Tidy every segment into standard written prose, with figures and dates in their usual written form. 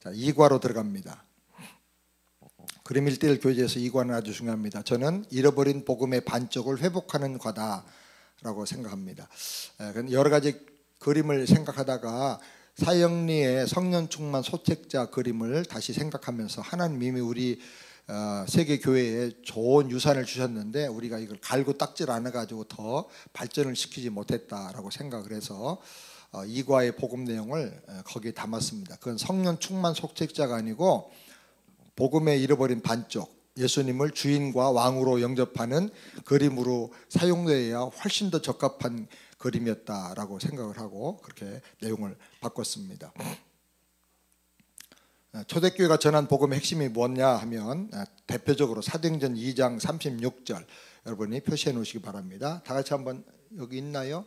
자, 2과로 들어갑니다. 그림 1:1 교재에서 2과는 아주 중요합니다. 저는 잃어버린 복음의 반쪽을 회복하는 과다라고 생각합니다. 여러 가지 그림을 생각하다가 사형리의 성령 충만 소책자 그림을 다시 생각하면서 하나님이 우리 세계 교회에 좋은 유산을 주셨는데 우리가 이걸 갈고 닦질 않아 가지고 더 발전을 시키지 못했다라고 생각을 해서 이과의 복음 내용을 거기에 담았습니다. 그건 성령 충만 소책자가 아니고 복음에 잃어버린 반쪽, 예수님을 주인과 왕으로 영접하는 그림으로 사용되어야 훨씬 더 적합한 그림이었다라고 생각을 하고 그렇게 내용을 바꿨습니다. 초대교회가 전한 복음의 핵심이 뭐냐 하면 대표적으로 사도행전 2장 36절 여러분이 표시해 놓으시기 바랍니다. 다 같이 한번 여기 있나요?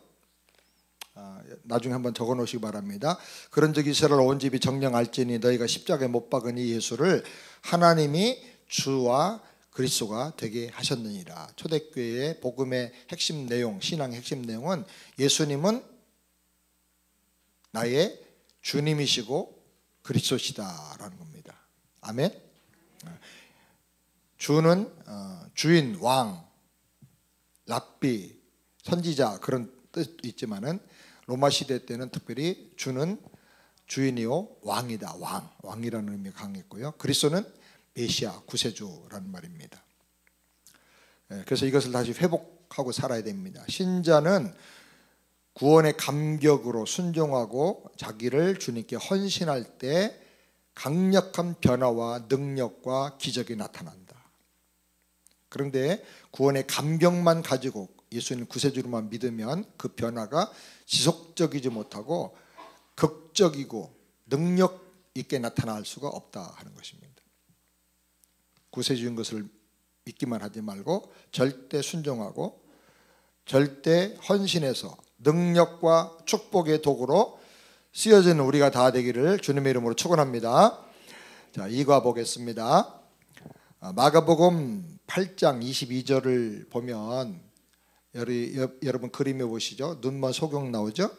나중에 한번 적어 놓으시기 바랍니다. 그런즉 이스라엘 온 집이 정령할지니 너희가 십자가에 못 박은 이 예수를 하나님이 주와 그리스도가 되게 하셨느니라. 초대교회의 복음의 핵심 내용, 신앙의 핵심 내용은 예수님은 나의 주님이시고 그리스도시다라는 겁니다. 아멘. 주는 주인, 왕, 랍비, 선지자 그런 뜻도 있지만은 로마 시대 때는 특별히 주는 주인이요 왕이다. 왕이라는 의미가 강했고요. 그리스도는 메시아, 구세주라는 말입니다. 그래서 이것을 다시 회복하고 살아야 됩니다. 신자는 구원의 감격으로 순종하고 자기를 주님께 헌신할 때 강력한 변화와 능력과 기적이 나타난다. 그런데 구원의 감격만 가지고 예수님 구세주로만 믿으면 그 변화가 지속적이지 못하고 극적이고 능력 있게 나타날 수가 없다 하는 것입니다. 구세주인 것을 믿기만 하지 말고 절대 순종하고 절대 헌신해서 능력과 축복의 도구로 쓰여지는 우리가 다 되기를 주님의 이름으로 축원합니다. 자, 2과 보겠습니다. 마가복음 8장 22절을 보면 여러분 그림에 보시죠. 눈먼 소경 나오죠.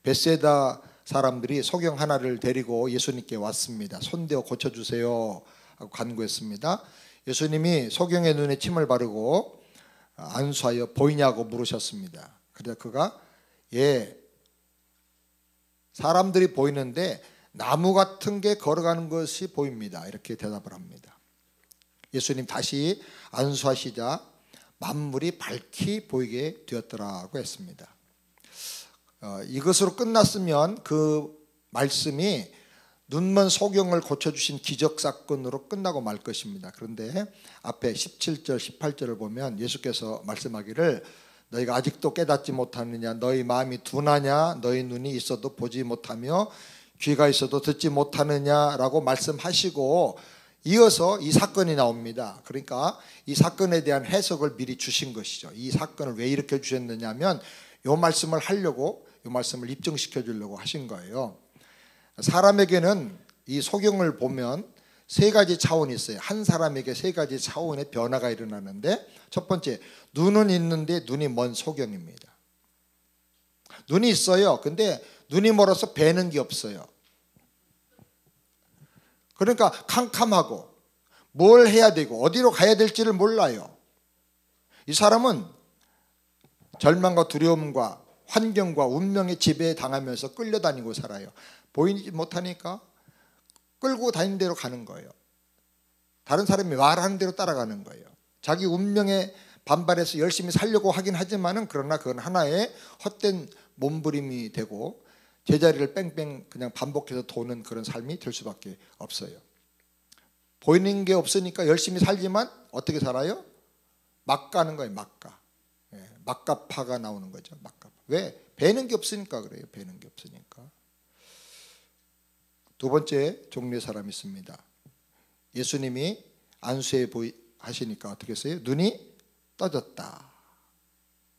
벳세다 사람들이 소경 하나를 데리고 예수님께 왔습니다. 손대어 고쳐주세요 하고 간구했습니다. 예수님이 소경의 눈에 침을 바르고 안수하여 보이냐고 물으셨습니다. 그래서 그가 예, 사람들이 보이는데 나무 같은 게 걸어가는 것이 보입니다. 이렇게 대답을 합니다. 예수님 다시 안수하시자 만물이 밝히 보이게 되었더라고 했습니다. 이것으로 끝났으면 그 말씀이 눈먼 소경을 고쳐주신 기적 사건으로 끝나고 말 것입니다. 그런데 앞에 17절 18절을 보면 예수께서 말씀하기를 너희가 아직도 깨닫지 못하느냐, 너희 마음이 둔하냐, 너희 눈이 있어도 보지 못하며 귀가 있어도 듣지 못하느냐라고 말씀하시고 이어서 이 사건이 나옵니다. 그러니까 이 사건에 대한 해석을 미리 주신 것이죠. 이 사건을 왜 이렇게 주셨느냐 하면 이 말씀을 하려고, 이 말씀을 입증시켜 주려고 하신 거예요. 사람에게는 이 소경을 보면 세 가지 차원이 있어요. 한 사람에게 세 가지 차원의 변화가 일어나는데 첫 번째, 눈은 있는데 눈이 먼 소경입니다. 눈이 있어요. 근데 눈이 멀어서 뵈는 게 없어요. 그러니까 캄캄하고 뭘 해야 되고 어디로 가야 될지를 몰라요. 이 사람은 절망과 두려움과 환경과 운명의 지배에 당하면서 끌려다니고 살아요. 보이지 못하니까 끌고 다니는 대로 가는 거예요. 다른 사람이 말하는 대로 따라가는 거예요. 자기 운명에 반발해서 열심히 살려고 하긴 하지만은 그러나 그건 하나의 헛된 몸부림이 되고 제자리를 뺑뺑 그냥 반복해서 도는 그런 삶이 될 수밖에 없어요. 보이는 게 없으니까 열심히 살지만 어떻게 살아요? 막 가는 거예요. 막가. 막가파가 나오는 거죠. 막가파. 왜? 배는 게 없으니까 그래요. 배는 게 없으니까. 두 번째 종류의 사람이 있습니다. 예수님이 안수해 하시니까 어떻게 했어요? 눈이 떠졌다.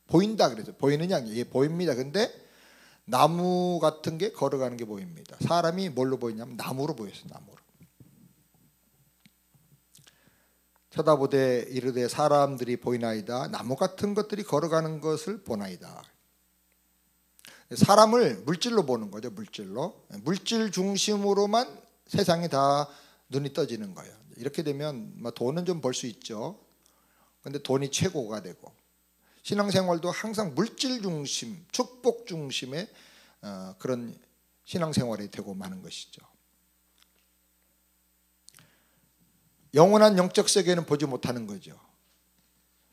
보인다 그래서 보이느냐? 예, 보입니다. 근데 나무 같은 게 걸어가는 게 보입니다. 사람이 뭘로 보이냐면 나무로 보였어요. 나무로. 쳐다보되 이르되 사람들이 보이나이다. 나무 같은 것들이 걸어가는 것을 보나이다. 사람을 물질로 보는 거죠. 물질로. 물질 중심으로만 세상이 다 눈이 떠지는 거예요. 이렇게 되면 돈은 좀 벌 수 있죠. 근데 돈이 최고가 되고, 신앙생활도 항상 물질 중심, 축복 중심의 그런 신앙생활이 되고 마는 것이죠. 영원한 영적 세계는 보지 못하는 거죠.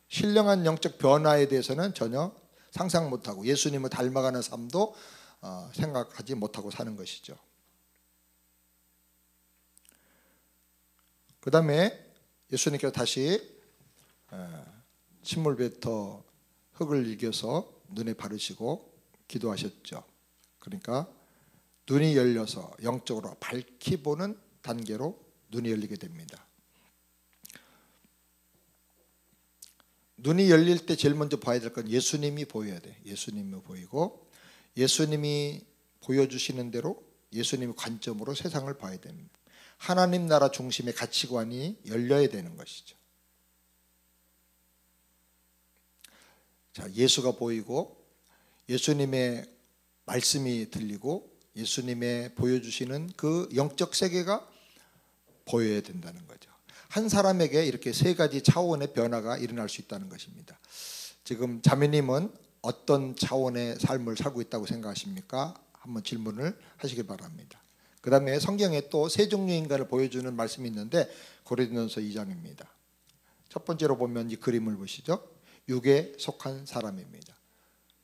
신령한 영적 변화에 대해서는 전혀 상상 못하고, 예수님을 닮아가는 삶도 생각하지 못하고 사는 것이죠. 그 다음에 예수님께서 다시 침을 뱉어 흙을 이겨서 눈에 바르시고 기도하셨죠. 그러니까 눈이 열려서 영적으로 밝히 보는 단계로 눈이 열리게 됩니다. 눈이 열릴 때 제일 먼저 봐야 될 건 예수님이 보여야 돼. 예수님이 보이고, 예수님이 보여주시는 대로 예수님의 관점으로 세상을 봐야 됩니다. 하나님 나라 중심의 가치관이 열려야 되는 것이죠. 자, 예수가 보이고 예수님의 말씀이 들리고 예수님의 보여주시는 그 영적 세계가 보여야 된다는 거죠. 한 사람에게 이렇게 세 가지 차원의 변화가 일어날 수 있다는 것입니다. 지금 자매님은 어떤 차원의 삶을 살고 있다고 생각하십니까? 한번 질문을 하시길 바랍니다. 그 다음에 성경에 또 세 종류의 인간을 보여주는 말씀이 있는데 고린도전서 2장입니다. 첫 번째로 보면 이 그림을 보시죠. 육에 속한 사람입니다.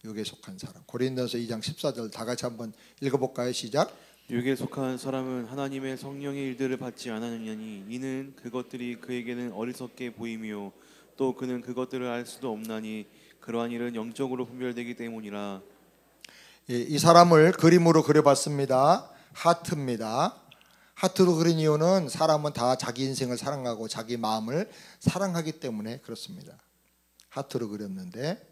육에 속한 사람. 고린도전서 2장 14절 다 같이 한번 읽어볼까요? 시작. 육에 속한 사람은 하나님의 성령의 일들을 받지 않았느니 이는 그것들이 그에게는 어리석게 보이며 또 그는 그것들을 알 수도 없나니 그러한 일은 영적으로 분별되기 때문이라. 이 사람을 그림으로 그려봤습니다. 하트입니다. 하트로 그린 이유는 사람은 다 자기 인생을 사랑하고 자기 마음을 사랑하기 때문에 그렇습니다. 하트로 그렸는데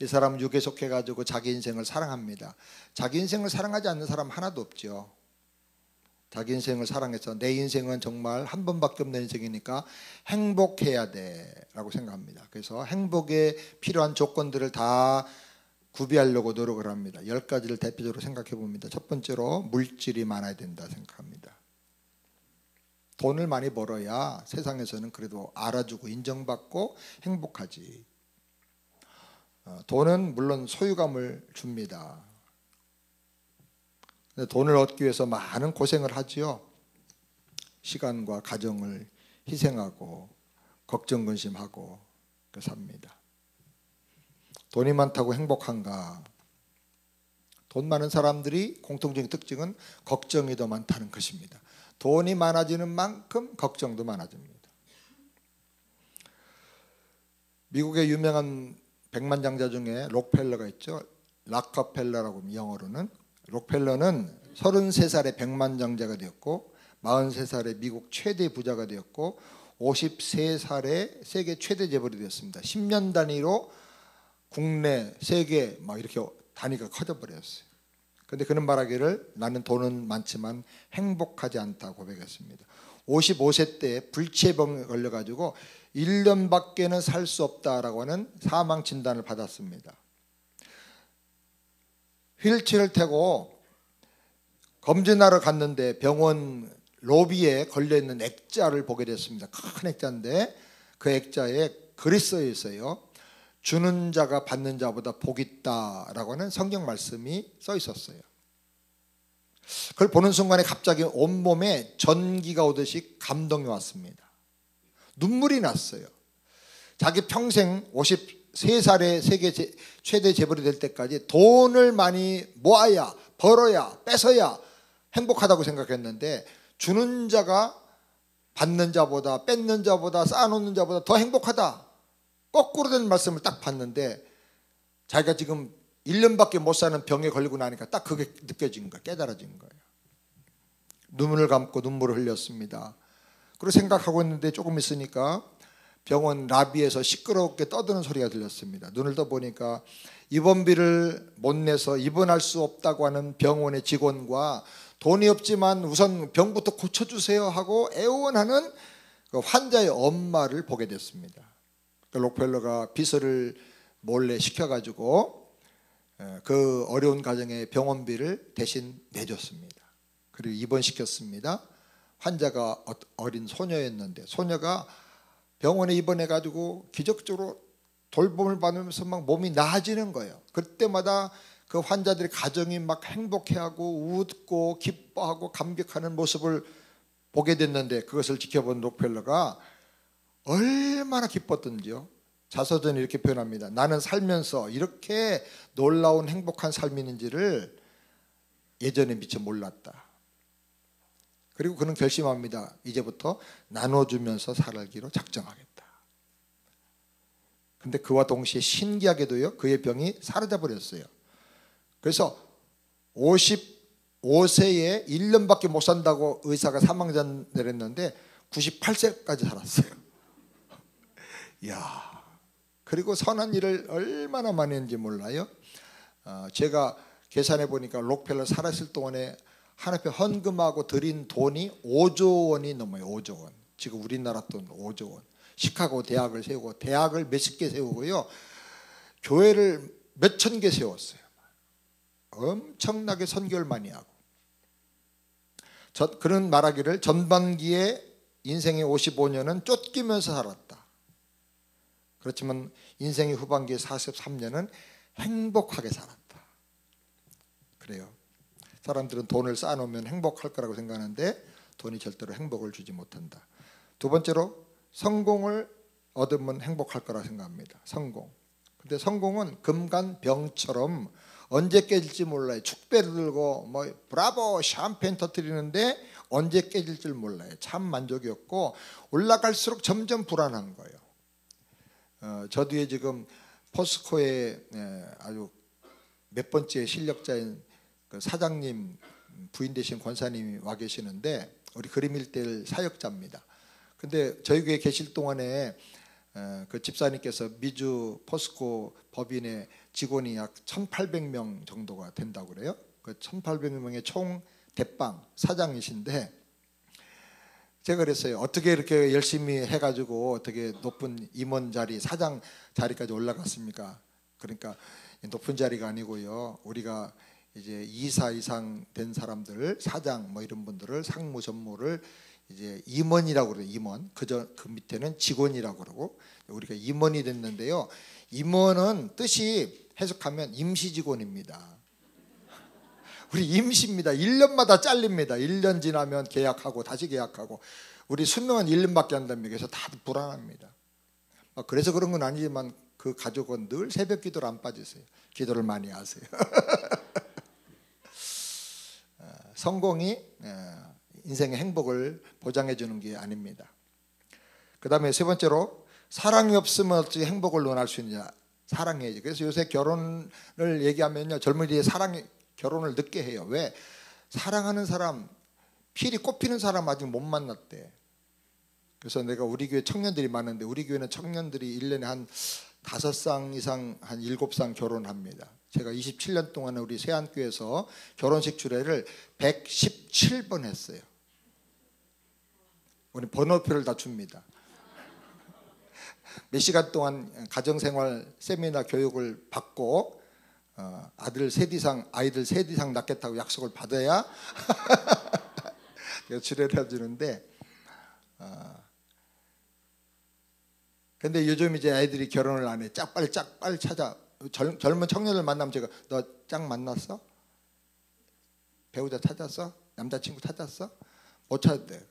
이 사람은 육에 속해가지고 자기 인생을 사랑합니다. 자기 인생을 사랑하지 않는 사람 하나도 없죠. 자기 인생을 사랑해서 내 인생은 정말 한 번밖에 없는 인생이니까 행복해야 돼라고 생각합니다. 그래서 행복에 필요한 조건들을 다 구비하려고 노력을 합니다. 10가지를 대표적으로 생각해 봅니다. 첫 번째로 물질이 많아야 된다 생각합니다. 돈을 많이 벌어야 세상에서는 그래도 알아주고 인정받고 행복하지. 돈은 물론 소유감을 줍니다. 돈을 얻기 위해서 많은 고생을 하지요. 시간과 가정을 희생하고 걱정 근심하고 삽니다. 돈이 많다고 행복한가? 돈 많은 사람들이 공통적인 특징은 걱정이 더 많다는 것입니다. 돈이 많아지는 만큼 걱정도 많아집니다. 미국의 유명한 백만장자 중에 록펠러가 있죠. 락커펠러라고 영어로는. 록펠러는 33살에 백만장자가 되었고 43살에 미국 최대 부자가 되었고 53살에 세계 최대 재벌이 되었습니다. 10년 단위로 국내, 세계 막 이렇게 단위가 커져버렸어요. 그런데 그는 말하기를 나는 돈은 많지만 행복하지 않다고 고백했습니다. 55세 때 불치병에 걸려가지고 1년밖에는 살 수 없다라고 하는 사망 진단을 받았습니다. 휠체어를 타고 검진하러 갔는데 병원 로비에 걸려있는 액자를 보게 됐습니다. 큰 액자인데 그 액자에 글이 써 있어요. 주는 자가 받는 자보다 복이 있다라고 하는 성경 말씀이 써 있었어요. 그걸 보는 순간에 갑자기 온몸에 전기가 오듯이 감동이 왔습니다. 눈물이 났어요. 자기 평생 53살에 세계 최대 재벌이 될 때까지 돈을 많이 모아야 벌어야 뺏어야 행복하다고 생각했는데 주는 자가 받는 자보다 뺏는 자보다 쌓아놓는 자보다 더 행복하다. 거꾸로 된 말씀을 딱 봤는데 자기가 지금 1년밖에 못 사는 병에 걸리고 나니까 딱 그게 느껴진 거예요. 깨달아진 거예요. 눈을 감고 눈물을 흘렸습니다. 그리고 생각하고 있는데 조금 있으니까 병원 라비에서 시끄럽게 떠드는 소리가 들렸습니다. 눈을 떠보니까 입원비를 못 내서 입원할 수 없다고 하는 병원의 직원과 돈이 없지만 우선 병부터 고쳐주세요 하고 애원하는 그 환자의 엄마를 보게 됐습니다. 록펠러가 비서를 몰래 시켜가지고 그 어려운 가정의 병원비를 대신 내줬습니다. 그리고 입원시켰습니다. 환자가 어린 소녀였는데 소녀가 병원에 입원해 가지고 기적적으로 돌봄을 받으면서 막 몸이 나아지는 거예요. 그때마다 그 환자들의 가정이 막 행복해하고 웃고 기뻐하고 감격하는 모습을 보게 됐는데 그것을 지켜본 록펠러가 얼마나 기뻤던지요. 자서전에 이렇게 표현합니다. 나는 살면서 이렇게 놀라운 행복한 삶이 있는지를 예전에 미처 몰랐다. 그리고 그는 결심합니다. 이제부터 나눠주면서 살기로 작정하겠다. 근데 그와 동시에 신기하게도요, 그의 병이 사라져 버렸어요. 그래서 55세에 1년밖에 못 산다고 의사가 사망전 내렸는데 98세까지 살았어요. 이야. 그리고 선한 일을 얼마나 많이 했는지 몰라요. 제가 계산해 보니까 록펠러 살았을 동안에 하나님께 헌금하고 드린 돈이 5조 원이 넘어요. 5조 원. 지금 우리나라 돈 5조 원. 시카고 대학을 세우고 대학을 몇십 개 세우고요. 교회를 몇천 개 세웠어요. 엄청나게 선교를 많이 하고. 그런 말하기를 전반기에 인생의 55년은 쫓기면서 살았다. 그렇지만 인생의 후반기의 43년은 행복하게 살았다. 그래요. 사람들은 돈을 쌓아놓으면 행복할 거라고 생각하는데 돈이 절대로 행복을 주지 못한다. 두 번째로 성공을 얻으면 행복할 거라고 생각합니다. 성공. 근데 성공은 금간병처럼 언제 깨질지 몰라요. 축배를 들고 뭐 브라보 샴페인 터뜨리는데 언제 깨질 줄 몰라요. 참 만족이 없고 올라갈수록 점점 불안한 거예요. 저 뒤에 지금 포스코의 아주 몇 번째 실력자인 그 사장님 부인 되신 권사님이 와 계시는데 우리 그림 일대일 사역자입니다. 근데 저희 교회 계실 동안에 그 집사님께서 미주 포스코 법인의 직원이 약 1,800명 정도가 된다고 그래요. 그 1,800명의 총 대빵 사장이신데 제가 그랬어요. 어떻게 이렇게 열심히 해가지고 어떻게 높은 임원 자리, 사장 자리까지 올라갔습니까? 그러니까 높은 자리가 아니고요. 우리가 이제 이사 이상 된 사람들, 사장 뭐 이런 분들을 상무 전무를 이제 임원이라고 그래요. 임원. 그 밑에는 직원이라고 그러고 우리가 임원이 됐는데요. 임원은 뜻이 해석하면 임시 직원입니다. 우리 임시입니다. 1년마다 잘립니다. 1년 지나면 계약하고 다시 계약하고 우리 수명은 1년밖에 안 됩니다. 그래서 다들 불안합니다. 그래서 그런 건 아니지만 그 가족은 늘 새벽 기도를 안 빠지세요. 기도를 많이 하세요. 성공이 인생의 행복을 보장해 주는 게 아닙니다. 그 다음에 세 번째로 사랑이 없으면 어떻게 행복을 논할 수 있느냐. 사랑해야지. 그래서 요새 결혼을 얘기하면요, 젊은이들이 결혼을 늦게 해요. 왜? 사랑하는 사람, 필이 꼽히는 사람 아직 못 만났대. 그래서 내가 우리 교회 청년들이 많은데 우리 교회는 청년들이 1년에 한 5쌍 이상 한 7쌍 결혼합니다. 제가 27년 동안 우리 세안교회에서 결혼식 주례를 117번 했어요. 우리 번호표를 다 줍니다. 몇 시간 동안 가정생활 세미나 교육을 받고 아이들 셋 이상 낳겠다고 약속을 받아야 주례를 해주는데 근데 요즘 이제 아이들이 결혼을 안 해. 빨리 찾아. 젊은 청년을 만나면 제가 너 짝 만났어? 배우자 찾았어? 남자친구 찾았어? 못 찾았대.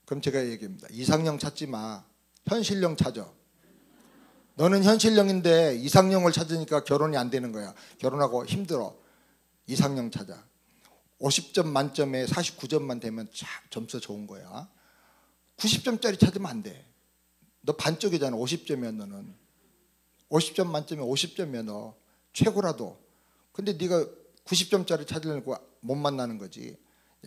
그럼 제가 얘기합니다. 이상형 찾지 마. 현실형 찾아. 너는 현실형인데 이상형을 찾으니까 결혼이 안 되는 거야. 결혼하고 힘들어. 이상형 찾아. 50점 만점에 49점만 되면 참 점수 좋은 거야. 90점짜리 찾으면 안 돼. 너 반쪽이잖아. 50점이야 너는. 50점 만점에 50점이야 너. 최고라도. 근데 네가 90점짜리 찾으려고 못 만나는 거지.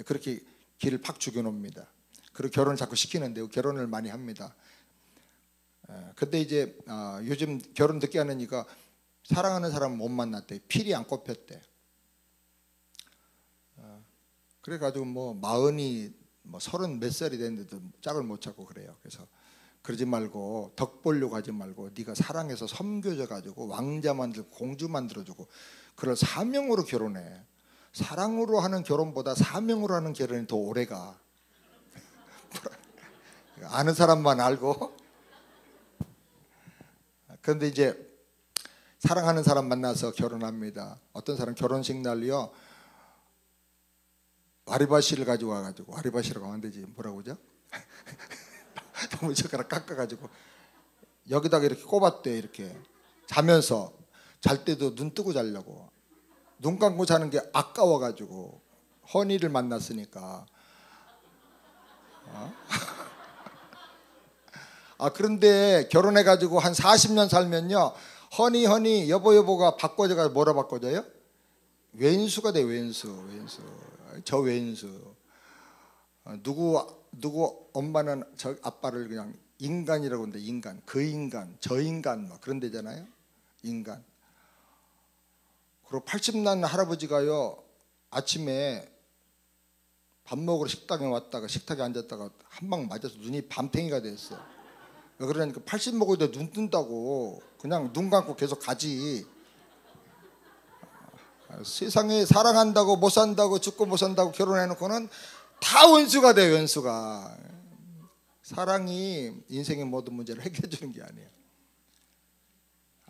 그렇게 길을 팍 죽여놓습니다. 그리고 결혼을 자꾸 시키는데 결혼을 많이 합니다. 근데 이제 요즘 결혼 늦게 하니까 사랑하는 사람 못 만났대. 필이 안 꼽혔대. 그래가지고 뭐 40이 뭐 30 몇 살이 됐는데도 짝을 못 찾고 그래요. 그래서 그러지 말고 덕 보려고 하지 말고 네가 사랑해서 섬겨져 가지고 왕자 만들고 공주 만들어주고 그럴 사명으로 결혼해. 사랑으로 하는 결혼보다 사명으로 하는 결혼이 더 오래가. 아는 사람만 알고. 그런데 이제 사랑하는 사람 만나서 결혼합니다. 어떤 사람 결혼식 날요 와리바시를 가지고 와가지고, 와리바시라고 하면 되지 뭐라고 그러죠? 너무 젓가락 깎아가지고 여기다가 이렇게 꼽았대. 이렇게 자면서, 잘 때도 눈 뜨고 자려고. 눈 감고 자는 게 아까워가지고, 허니를 만났으니까. 그런데 결혼해가지고 한 40년 살면요, 허니 여보가 바꿔져가 뭐라 바꿔져요? 왼수가 돼. 왼수. 저 왼수. 누구 엄마는 저 아빠를 그냥 인간이라고 하는데, 인간, 그 인간, 저 인간 막 그런 데잖아요. 인간. 그리고 80난 할아버지가요, 아침에 밥 먹으러 식당에 왔다가 식탁에 앉았다가 한 방 맞아서 눈이 밤탱이가 됐어. 그러니까 80 먹어도 눈 뜬다고 그냥 눈 감고 계속 가지. 세상에 사랑한다고 못 산다고 죽고 못 산다고 결혼해놓고는 다 원수가 돼. 원수가. 사랑이 인생의 모든 문제를 해결해 주는 게 아니에요.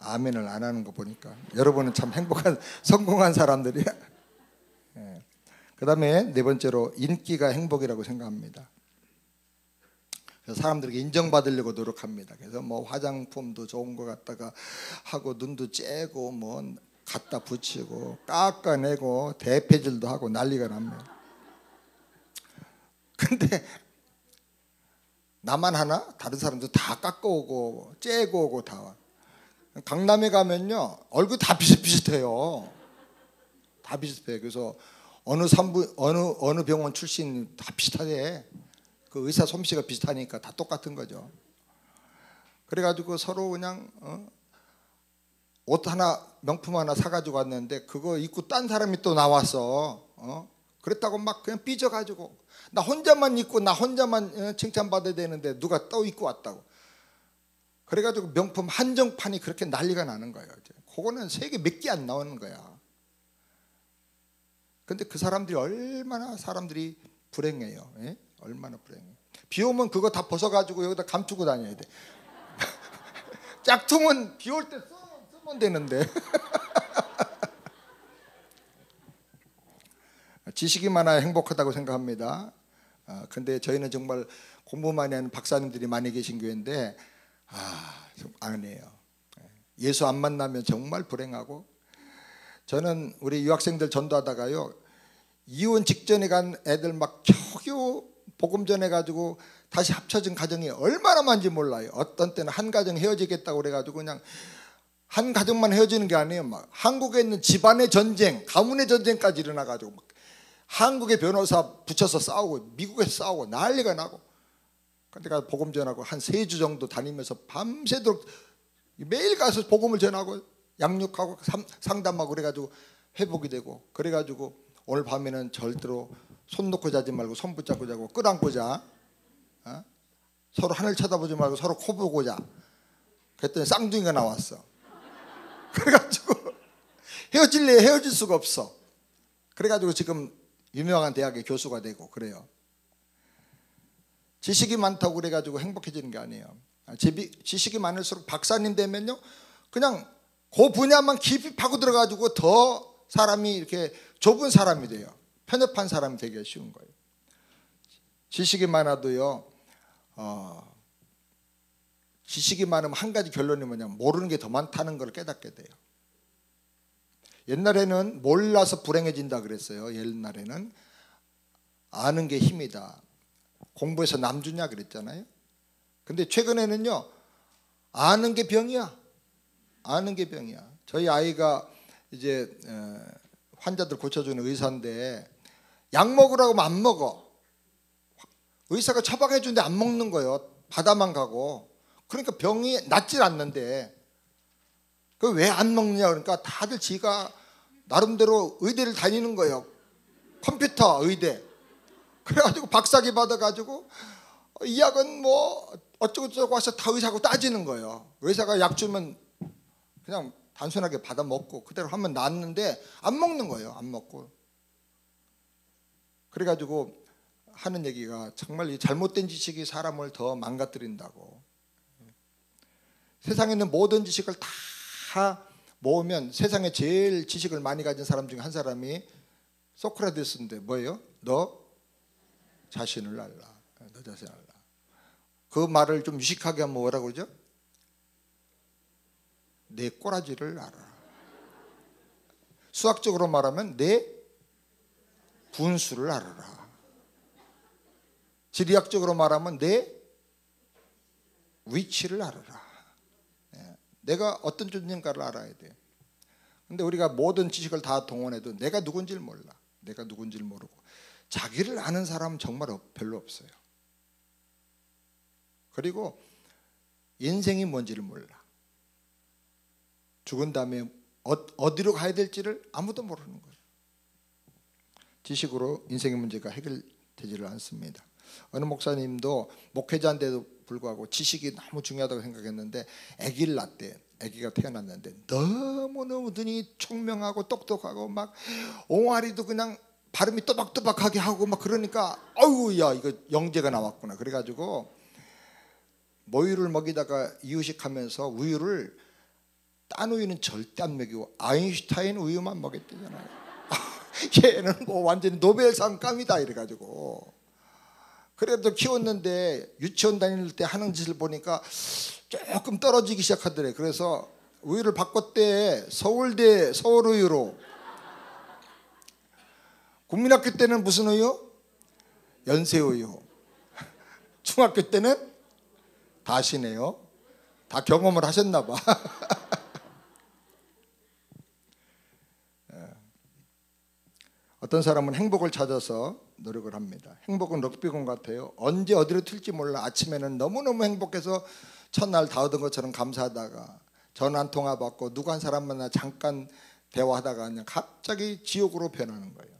아멘을 안 하는 거 보니까 여러분은 참 행복한 성공한 사람들이야. 그 다음에 네 번째로 인기가 행복이라고 생각합니다. 그래서 사람들에게 인정받으려고 노력합니다. 그래서 뭐 화장품도 좋은 거 갖다가 하고, 눈도 째고 뭐 갖다 붙이고 깎아내고 대패질도 하고 난리가 납니다. 근데 나만 하나? 다른 사람도 다 깎아오고 째고 오고 다 와. 강남에 가면요 얼굴 다 비슷비슷해요. 다 비슷해. 그래서 어느 병원 출신 다 비슷하대. 그 의사 솜씨가 비슷하니까 다 똑같은 거죠. 그래가지고 서로 그냥 옷 하나, 명품 하나 사가지고 왔는데 그거 입고 딴 사람이 또 나왔어. 그랬다고 막 그냥 삐져가지고, 나 혼자만 입고 나 혼자만 칭찬받아야 되는데 누가 또 입고 왔다고. 그래가지고 명품 한정판이 그렇게 난리가 나는 거예요. 그거는 세계 몇 개 안 나오는 거야. 근데 그 사람들이 얼마나 사람들이 불행해요. 예? 얼마나 불행해요. 비 오면 그거 다 벗어가지고 여기다 감추고 다녀야 돼. 짝퉁은 비 올 때 쓰면 되는데. 지식이 많아야 행복하다고 생각합니다. 근데 저희는 정말 공부 많이 하는 박사님들이 많이 계신 교회인데 좀 아니에요. 예수 안 만나면 정말 불행하고, 저는 우리 유학생들 전도하다가요, 이혼 직전에 간 애들 막 겨우 복음 전해가지고 다시 합쳐진 가정이 얼마나 많은지 몰라요. 어떤 때는 한 가정 헤어지겠다고 그래가지고 그냥 한 가정만 헤어지는 게 아니에요. 막 한국에 있는 집안의 전쟁, 가문의 전쟁까지 일어나가지고 막 한국의 변호사 붙여서 싸우고 미국에서 싸우고 난리가 나고. 근데 가서 복음 전하고 한 3주 정도 다니면서 밤새도록 매일 가서 복음을 전하고 양육하고 상담하고 그래가지고 회복이 되고, 그래가지고 오늘 밤에는 절대로 손 놓고 자지 말고 손 붙잡고 자고 끌안고 자. 서로 하늘 쳐다보지 말고 서로 코 보고 자. 그랬더니 쌍둥이가 나왔어. 그래가지고 헤어질래 헤어질 수가 없어. 그래가지고 지금 유명한 대학의 교수가 되고 그래요. 지식이 많다고 그래가지고 행복해지는 게 아니에요. 지식이 많을수록 박사님 되면요, 그냥 그 분야만 깊이 파고 들어가지고 더 사람이 이렇게 좁은 사람이 돼요. 편협한 사람이 되기 쉬운 거예요. 지식이 많아도요, 지식이 많으면 한 가지 결론이 뭐냐면 모르는 게 더 많다는 걸 깨닫게 돼요. 옛날에는 몰라서 불행해진다 그랬어요. 옛날에는 아는 게 힘이다. 공부해서 남주냐 그랬잖아요. 근데 최근에는요, 아는 게 병이야. 아는 게 병이야. 저희 아이가 이제 환자들 고쳐주는 의사인데 약 먹으라고 하면 안 먹어. 의사가 처방해 주는데 안 먹는 거예요. 받아만 가고. 그러니까 병이 낫질 않는데 그 왜 안 먹느냐 그러니까 다들 지가 나름대로 의대를 다니는 거예요. 컴퓨터 의대. 그래가지고 박사기 받아가지고 이 약은 뭐 어쩌고저쩌고 와서 다 의사하고 따지는 거예요. 의사가 약 주면 그냥 단순하게 받아 먹고 그대로 하면 낫는데 안 먹는 거예요. 안 먹고. 그래가지고 하는 얘기가 정말 이 잘못된 지식이 사람을 더 망가뜨린다고. 세상에 있는 모든 지식을 다 모으면 세상에 제일 지식을 많이 가진 사람 중에 한 사람이 소크라테스인데 뭐예요? 너 자신을 알라. 너 자신을 알라. 그 말을 좀 유식하게 하면 뭐라고 그러죠? 내 꼬라지를 알아. 수학적으로 말하면 내 분수를 알아라. 지리학적으로 말하면 내 위치를 알아라. 내가 어떤 존재인가를 알아야 돼. 근데 우리가 모든 지식을 다 동원해도 내가 누군지를 몰라. 내가 누군지를 모르고 자기를 아는 사람은 정말 별로 없어요. 그리고 인생이 뭔지를 몰라. 죽은 다음에 어디로 가야 될지를 아무도 모르는 거예요. 지식으로 인생의 문제가 해결되지를 않습니다. 어느 목사님도 목회자인데도 불구하고 지식이 너무 중요하다고 생각했는데 아기를 낳대. 아기가 태어났는데 너무너무 눈이 총명하고 똑똑하고 막 옹알이도 그냥 발음이 또박또박하게 하고 막 그러니까 아유 야 이거 영재가 나왔구나. 그래가지고 모유를 먹이다가 이유식하면서 우유를 딴 우유는 절대 안 먹이고 아인슈타인 우유만 먹였대잖아요. 얘는 뭐 완전히 노벨상감이다 이래가지고. 그래도 키웠는데 유치원 다닐 때 하는 짓을 보니까 조금 떨어지기 시작하더래. 그래서 우유를 바꿨대. 서울대 서울우유로. 국민학교 때는 무슨 우유? 연세우유. 중학교 때는 다시네요. 다 경험을 하셨나 봐. 어떤 사람은 행복을 찾아서 노력을 합니다. 행복은 럭비공 같아요. 언제 어디로 튈지 몰라. 아침에는 너무너무 행복해서 첫날 다 얻은 것처럼 감사하다가 전화 한 통화 받고 누구 한 사람 만나 잠깐 대화하다가 그냥 갑자기 지옥으로 변하는 거예요.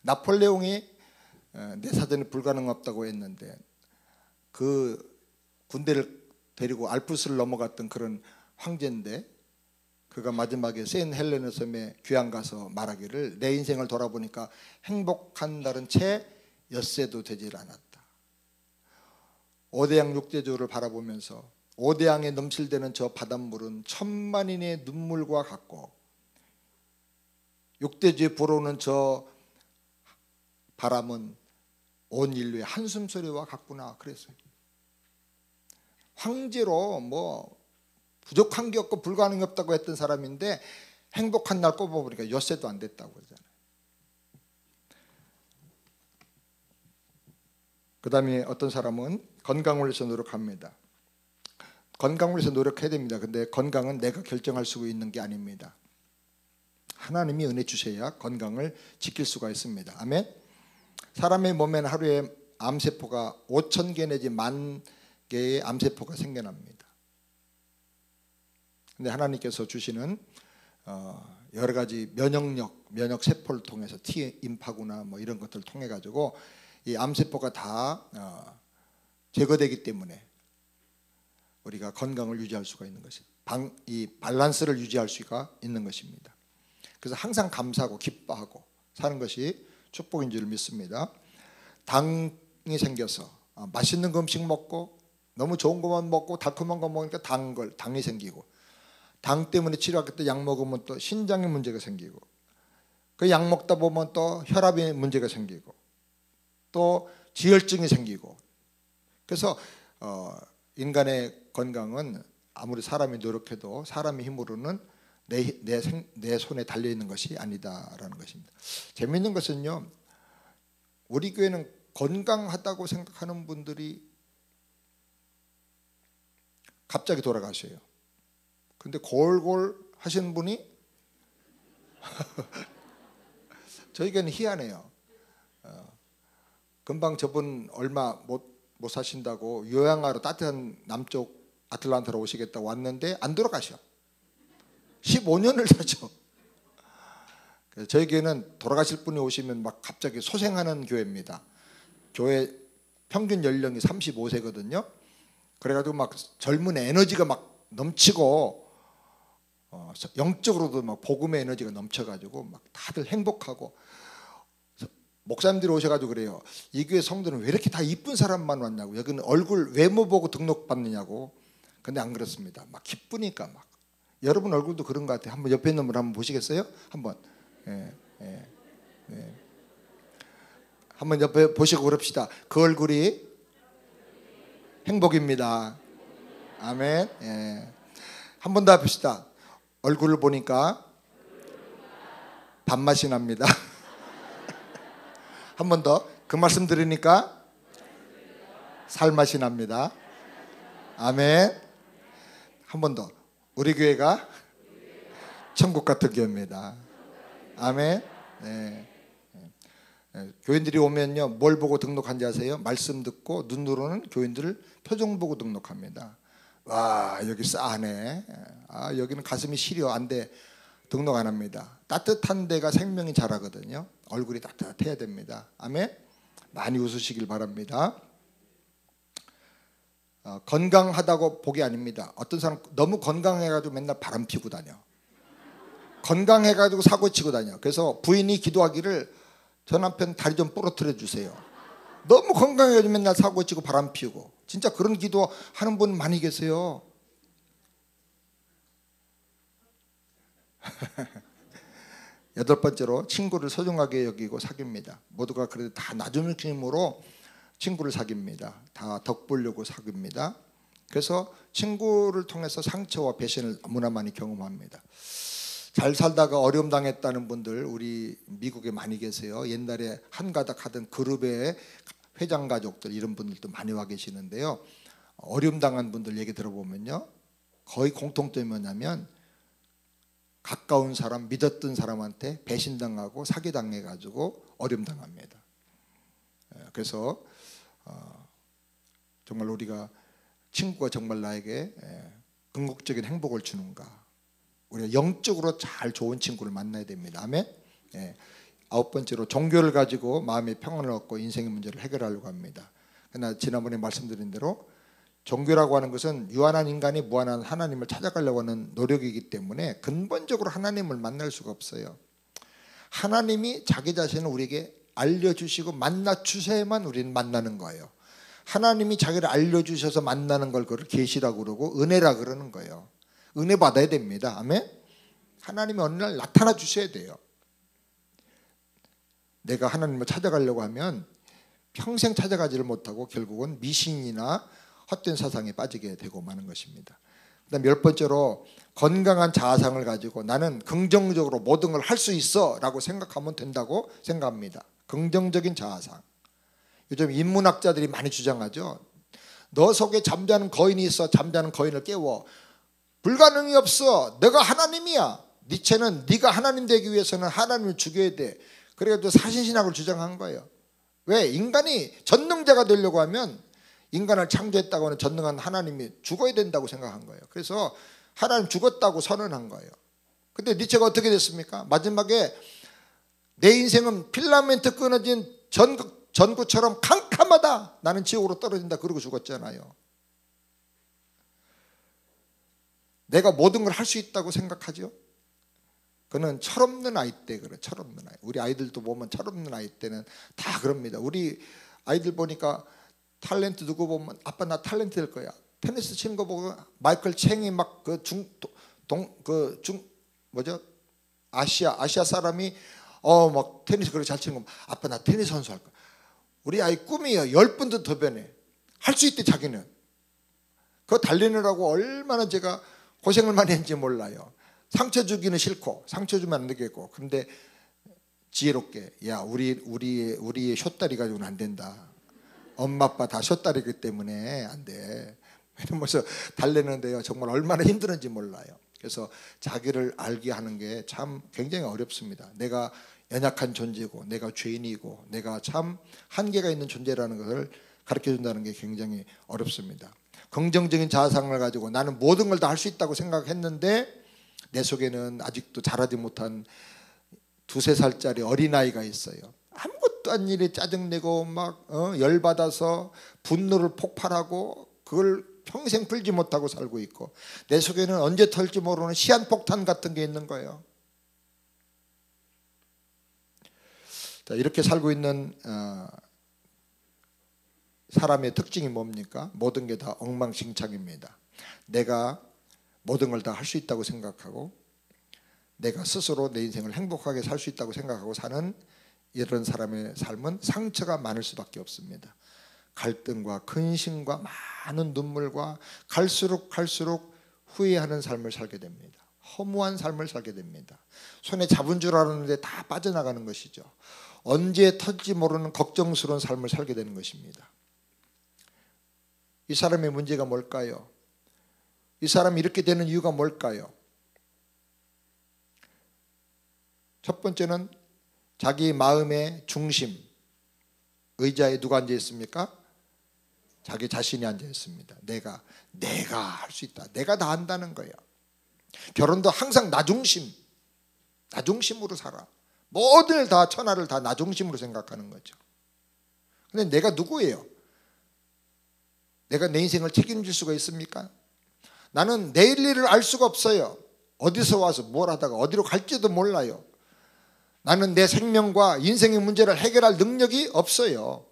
나폴레옹이 내 사전에 불가능 없다고 했는데 그 군대를 데리고 알프스를 넘어갔던 그런 황제인데 그가 마지막에 세인 헬레네 섬에 귀양 가서 말하기를 내 인생을 돌아보니까 행복한 채 엿새도 되질 않았다. 오대양 육대조를 바라보면서 오대양에 넘실대는 저 바닷물은 천만인의 눈물과 같고 육대조에 불어오는 저 바람은 온 인류의 한숨소리와 같구나 그랬어요. 황제로 뭐 부족한 게 없고 불가능이 없다고 했던 사람인데 행복한 날 꼽아보니까 엿새도 안 됐다고 그러잖아요. 그 다음에 어떤 사람은 건강을 위해서 노력합니다. 건강을 위해서 노력해야 됩니다. 근데 건강은 내가 결정할 수 있는 게 아닙니다. 하나님이 은혜 주셔야 건강을 지킬 수가 있습니다. 아멘. 사람의 몸에는 하루에 암세포가 5,000개 내지 10,000개의 암세포가 생겨납니다. 근데 하나님께서 주시는 여러 가지 면역 세포를 통해서 T 임파구나 뭐 이런 것들을 통해 가지고 이 암세포가 다 제거되기 때문에 우리가 건강을 유지할 수가 있는 것이 이 밸런스를 유지할 수가 있는 것입니다. 그래서 항상 감사하고 기뻐하고 사는 것이 축복인 줄 믿습니다. 당이 생겨서 맛있는 음식 먹고 너무 좋은 것만 먹고 달콤한 거 먹으니까 당이 생기고 당 때문에 치료하겠다 약 먹으면 또 신장에 문제가 생기고 그 약 먹다 보면 또 혈압에 문제가 생기고 또 지혈증이 생기고 그래서 인간의 건강은 아무리 사람이 노력해도 사람의 힘으로는 내 손에 달려있는 것이 아니다라는 것입니다. 재미있는 것은요. 우리 교회는 건강하다고 생각하는 분들이 갑자기 돌아가셔요. 근데 골골 하시는 분이 저희에게는 희한해요. 금방 저분 얼마 못 사신다고 요양하러 따뜻한 남쪽 아틀란타로 오시겠다고 왔는데 안 돌아가셔. 15년을 사죠. 저희 교회는 돌아가실 분이 오시면 막 갑자기 소생하는 교회입니다. 교회 평균 연령이 35세거든요. 그래가지고 막 젊은 에너지가 막 넘치고 영적으로도 막 복음의 에너지가 넘쳐가지고 막 다들 행복하고 목사님들이 오셔가지고 그래요. 이 교회 성도는 왜 이렇게 다 이쁜 사람만 왔냐고. 여기는 얼굴 외모 보고 등록받느냐고. 근데 안 그렇습니다. 막 기쁘니까 막. 여러분 얼굴도 그런 것 같아요. 한번 옆에 있는 분 한번 보시겠어요? 한번. 예, 예, 예. 한번 옆에 보시고 그럽시다. 그 얼굴이 행복입니다. 아멘. 예. 한 번 더 합시다. 얼굴을 보니까 밥맛이 납니다. 한 번 더. 그 말씀 들으니까 살맛이 납니다. 아멘. 한 번 더. 우리 교회가 천국 같은 교회입니다. 아멘. 네. 교인들이 오면요, 뭘 보고 등록한지 아세요? 말씀 듣고 눈으로는 교인들을 표정 보고 등록합니다. 와, 여기 싸하네. 아, 여기는 가슴이 시려. 안 돼. 등록 안 합니다. 따뜻한 데가 생명이 자라거든요. 얼굴이 따뜻해야 됩니다. 아멘. 많이 웃으시길 바랍니다. 건강하다고 복이 아닙니다. 어떤 사람 너무 건강해가지고 맨날 바람 피고 다녀. 건강해가지고 사고 치고 다녀. 그래서 부인이 기도하기를 저 남편 다리 좀 부러뜨려 주세요. 너무 건강해가지고 맨날 사고 치고 바람 피우고. 진짜 그런 기도 하는 분 많이 계세요. 여덟 번째로 친구를 소중하게 여기고 사귑니다. 모두가 그래도 다 낮은 힘으로 친구를 사귑니다. 다 덕 보려고 사귑니다. 그래서 친구를 통해서 상처와 배신을 너무나 많이 경험합니다. 잘 살다가 어려움 당했다는 분들 우리 미국에 많이 계세요. 옛날에 한가닥 하던 그룹의 회장 가족들 이런 분들도 많이 와 계시는데요. 어려움 당한 분들 얘기 들어보면요, 거의 공통점이 뭐냐면 가까운 사람, 믿었던 사람한테 배신당하고 사기당해가지고 어려움 당합니다. 그래서 정말 우리가 친구가 정말 나에게 궁극적인 행복을 주는가, 우리가 영적으로 잘 좋은 친구를 만나야 됩니다. 아멘. 아홉 번째로 종교를 가지고 마음의 평안을 얻고 인생의 문제를 해결하려고 합니다. 그러나 지난번에 말씀드린 대로 종교라고 하는 것은 유한한 인간이 무한한 하나님을 찾아가려고 하는 노력이기 때문에 근본적으로 하나님을 만날 수가 없어요. 하나님이 자기 자신을 우리에게 알려주시고 만나주셔야만 우리는 만나는 거예요. 하나님이 자기를 알려주셔서 만나는 걸 그걸 계시라고 그러고 은혜라 그러는 거예요. 은혜 받아야 됩니다. 아멘. 하나님이 어느 날 나타나 주셔야 돼요. 내가 하나님을 찾아가려고 하면 평생 찾아가지를 못하고 결국은 미신이나 헛된 사상에 빠지게 되고 마는 것입니다. 그다음 열 번째로 건강한 자아상을 가지고 나는 긍정적으로 모든 걸 할 수 있어 라고 생각하면 된다고 생각합니다. 긍정적인 자아상. 요즘 인문학자들이 많이 주장하죠. 너 속에 잠자는 거인이 있어. 잠자는 거인을 깨워. 불가능이 없어. 내가 하나님이야. 니체는 네가 하나님 되기 위해서는 하나님을 죽여야 돼. 그래가지고 사신신학을 주장한 거예요. 왜? 인간이 전능자가 되려고 하면 인간을 창조했다고 하는 전능한 하나님이 죽어야 된다고 생각한 거예요. 그래서 하나님 죽었다고 선언한 거예요. 근데 니체가 어떻게 됐습니까? 마지막에 내 인생은 필라멘트 끊어진 전구처럼 캄캄하다. 나는 지옥으로 떨어진다. 그러고 죽었잖아요. 내가 모든 걸 할 수 있다고 생각하죠. 그는 철없는 아이 때 그래. 철없는 아이. 우리 아이들도 보면 철없는 아이 때는 다 그럽니다. 우리 아이들 보니까 탤런트 누구 보면 아빠 나 탤런트 될 거야. 테니스 치는 거 보고 마이클 챙이 막 아시아 사람이 막 테니스 그렇게 잘 치는 거 아빠 나 테니스 선수 할 거야. 우리 아이 꿈이요. 10분도 더 변해. 할 수 있대 자기는. 그거 달리느라고 얼마나 제가 고생을 많이 했는지 몰라요. 상처 주기는 싫고 상처 주면 안 되겠고. 그런데 지혜롭게 야 우리의 숏다리 가지고는 안 된다. 엄마 아빠 다 숏다리기 때문에 안 돼. 이러면서 달래는데요. 정말 얼마나 힘들은지 몰라요. 그래서 자기를 알게 하는 게 참 굉장히 어렵습니다. 내가 연약한 존재고 내가 죄인이고 내가 참 한계가 있는 존재라는 것을 가르쳐준다는 게 굉장히 어렵습니다. 긍정적인 자아상을 가지고 나는 모든 걸 다 할 수 있다고 생각했는데 내 속에는 아직도 자라지 못한 2-3살짜리 어린아이가 있어요. 아무것도 아닌 일에 짜증내고 막 열받아서 분노를 폭발하고 그걸 평생 풀지 못하고 살고 있고 내 속에는 언제 털지 모르는 시한폭탄 같은 게 있는 거예요. 자, 이렇게 살고 있는 사람의 특징이 뭡니까? 모든 게 다 엉망진창입니다. 내가 모든 걸 다 할 수 있다고 생각하고 내가 스스로 내 인생을 행복하게 살 수 있다고 생각하고 사는 이런 사람의 삶은 상처가 많을 수밖에 없습니다. 갈등과 근심과 많은 눈물과 갈수록 후회하는 삶을 살게 됩니다. 허무한 삶을 살게 됩니다. 손에 잡은 줄 알았는데 다 빠져나가는 것이죠. 언제 터질지 모르는 걱정스러운 삶을 살게 되는 것입니다. 이 사람의 문제가 뭘까요? 이 사람이 이렇게 되는 이유가 뭘까요? 첫 번째는 자기 마음의 중심, 의자에 누가 앉아 있습니까? 자기 자신이 앉아 있습니다. 내가 할 수 있다. 내가 다 한다는 거예요. 결혼도 항상 나 중심으로 살아. 모든 천하를 다 나 중심으로 생각하는 거죠. 근데 내가 누구예요? 내가 내 인생을 책임질 수가 있습니까? 나는 내일 일을 알 수가 없어요. 어디서 와서 뭘 하다가 어디로 갈지도 몰라요. 나는 내 생명과 인생의 문제를 해결할 능력이 없어요.